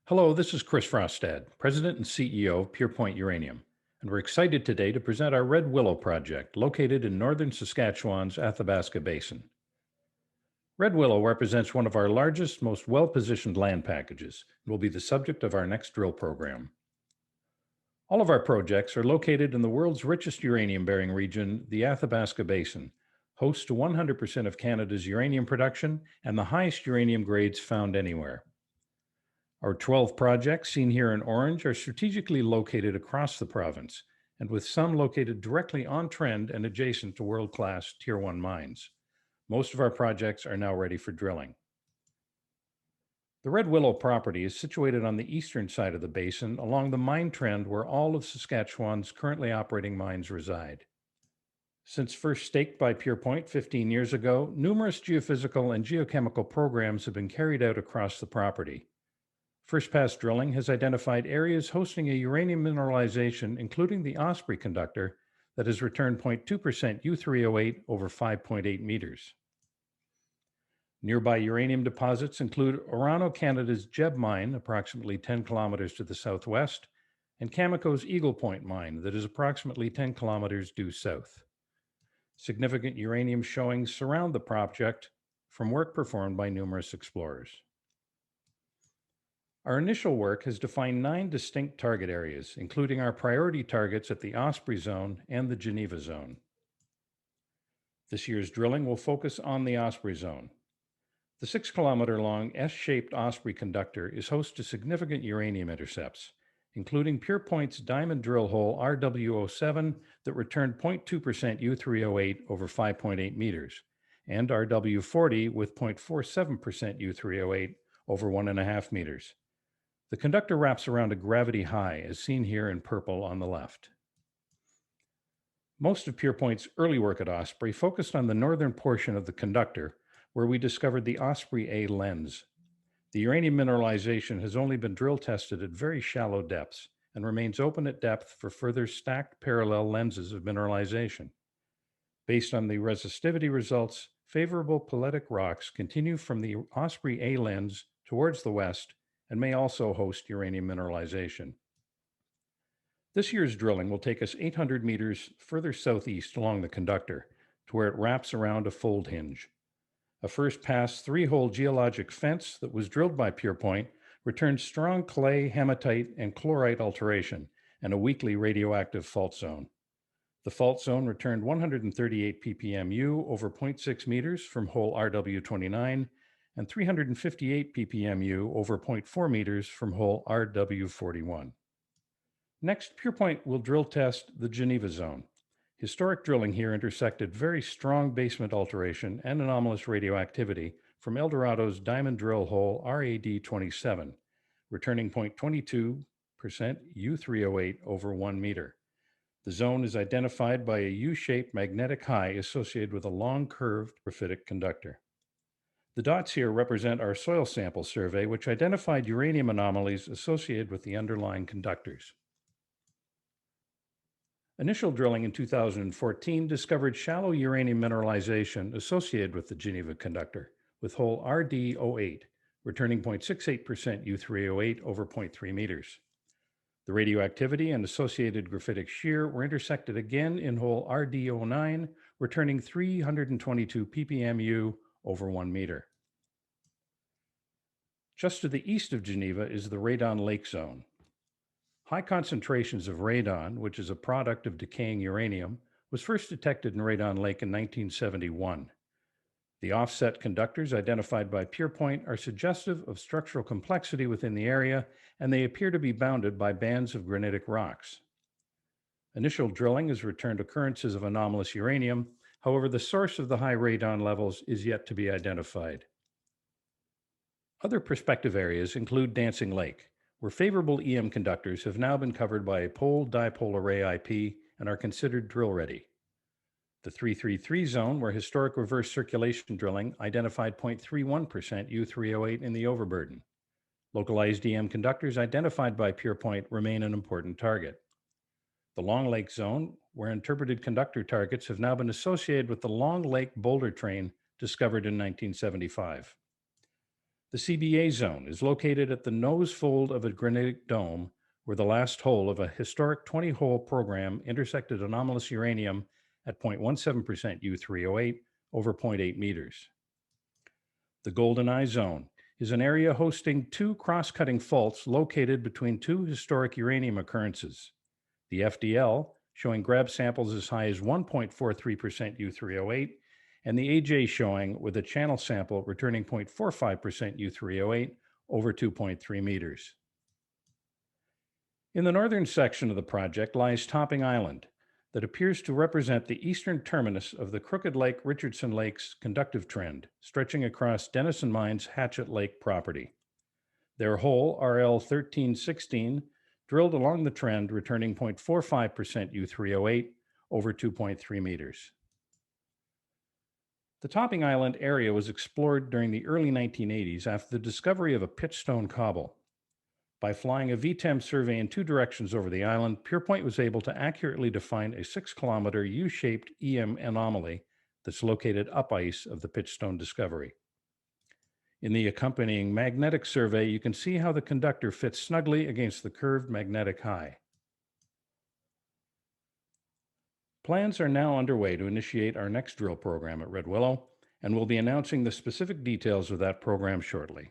Hello, this is Chris Frostad, President and CEO of Purepoint Uranium, and we're excited today to present our Red Willow project located in northern Saskatchewan's Athabasca Basin. Red Willow represents one of our largest, most well-positioned land packages and will be the subject of our next drill program. All of our projects are located in the world's richest uranium-bearing region, the Athabasca Basin, host to 100% of Canada's uranium production and the highest uranium grades found anywhere. Our 12 projects, seen here in orange, are strategically located across the province, and with some located directly on trend and adjacent to world-class Tier 1 mines. Most of our projects are now ready for drilling. The Red Willow property is situated on the eastern side of the basin along the mine trend where all of Saskatchewan's currently operating mines reside. Since first staked by Purepoint 15 years ago, numerous geophysical and geochemical programs have been carried out across the property. First pass drilling has identified areas hosting a uranium mineralization, including the Osprey conductor, that has returned 0.2% U3O8 over 5.8 meters. Nearby uranium deposits include Orano Canada's Jeb mine, approximately 10 kilometers to the southwest, and Cameco's Eagle Point mine, that is approximately 10 kilometers due south. Significant uranium showings surround the project from work performed by numerous explorers. Our initial work has defined 9 distinct target areas, including our priority targets at the Osprey zone and the Geneva zone. This year's drilling will focus on the Osprey zone. The 6-kilometer-long S-shaped Osprey conductor is host to significant uranium intercepts, including Purepoint's diamond drill hole RW07 that returned 0.2% U3O8 over 5.8 meters, and RW40 with 0.47% U3O8 over 1.5 meters. The conductor wraps around a gravity high, as seen here in purple on the left. Most of Purepoint's early work at Osprey focused on the northern portion of the conductor, where we discovered the Osprey A lens. The uranium mineralization has only been drill tested at very shallow depths and remains open at depth for further stacked parallel lenses of mineralization. Based on the resistivity results, favorable peletic rocks continue from the Osprey A lens towards the west and may also host uranium mineralization. This year's drilling will take us 800 meters further southeast along the conductor to where it wraps around a fold hinge. A first pass 3-hole geologic fence that was drilled by Purepoint returned strong clay, hematite, and chlorite alteration and a weakly radioactive fault zone. The fault zone returned 138 ppmu over 0.6 meters from hole RW29 and 358 ppmu over 0.4 meters from hole RW41. Next, Purepoint will drill test the Geneva zone. Historic drilling here intersected very strong basement alteration and anomalous radioactivity from Eldorado's diamond drill hole RAD27, returning 0.22% U3O8 over 1 meter. The zone is identified by a U-shaped magnetic high associated with a long curved graphitic conductor. The dots here represent our soil sample survey, which identified uranium anomalies associated with the underlying conductors. Initial drilling in 2014 discovered shallow uranium mineralization associated with the Geneva conductor, with hole RD08 returning 0.68% U3O8 over 0.3 meters. The radioactivity and associated graphitic shear were intersected again in hole RD09, returning 322 ppmu over 1 meter. Just to the east of Geneva is the Radon Lake Zone. High concentrations of radon, which is a product of decaying uranium, was first detected in Radon Lake in 1971. The offset conductors identified by Purepoint are suggestive of structural complexity within the area, and they appear to be bounded by bands of granitic rocks. Initial drilling has returned occurrences of anomalous uranium. However, the source of the high radon levels is yet to be identified. Other prospective areas include Dancing Lake, where favorable EM conductors have now been covered by a pole-dipole array IP and are considered drill-ready. The 333 zone, where historic reverse circulation drilling identified 0.31% U3O8 in the overburden. Localized EM conductors identified by Purepoint remain an important target. The Long Lake zone, where interpreted conductor targets have now been associated with the Long Lake boulder train discovered in 1975. The CBA zone is located at the nose fold of a granitic dome where the last hole of a historic 20-hole program intersected anomalous uranium at 0.17% U3O8 over zero point 0.8 meters. The Golden Eye Zone is an area hosting two cross-cutting faults located between two historic uranium occurrences. The FDL, showing grab samples as high as 1.43% U3O8, and the AJ showing with a channel sample returning 0.45% U3O8 over 2.3 meters. In the northern section of the project lies Topping Island, that appears to represent the eastern terminus of the Crooked Lake-Richardson Lakes conductive trend, stretching across Denison Mine's Hatchet Lake property. Their hole, RL 1316, drilled along the trend, returning 0.45% U3O8 over 2.3 meters. The Topping Island area was explored during the early 1980s after the discovery of a pitchstone cobble. By flying a VTEM survey in two directions over the island, Purepoint was able to accurately define a 6-kilometer U-shaped EM anomaly that's located up ice of the pitchstone discovery. In the accompanying magnetic survey, you can see how the conductor fits snugly against the curved magnetic high. Plans are now underway to initiate our next drill program at Red Willow, and we'll be announcing the specific details of that program shortly.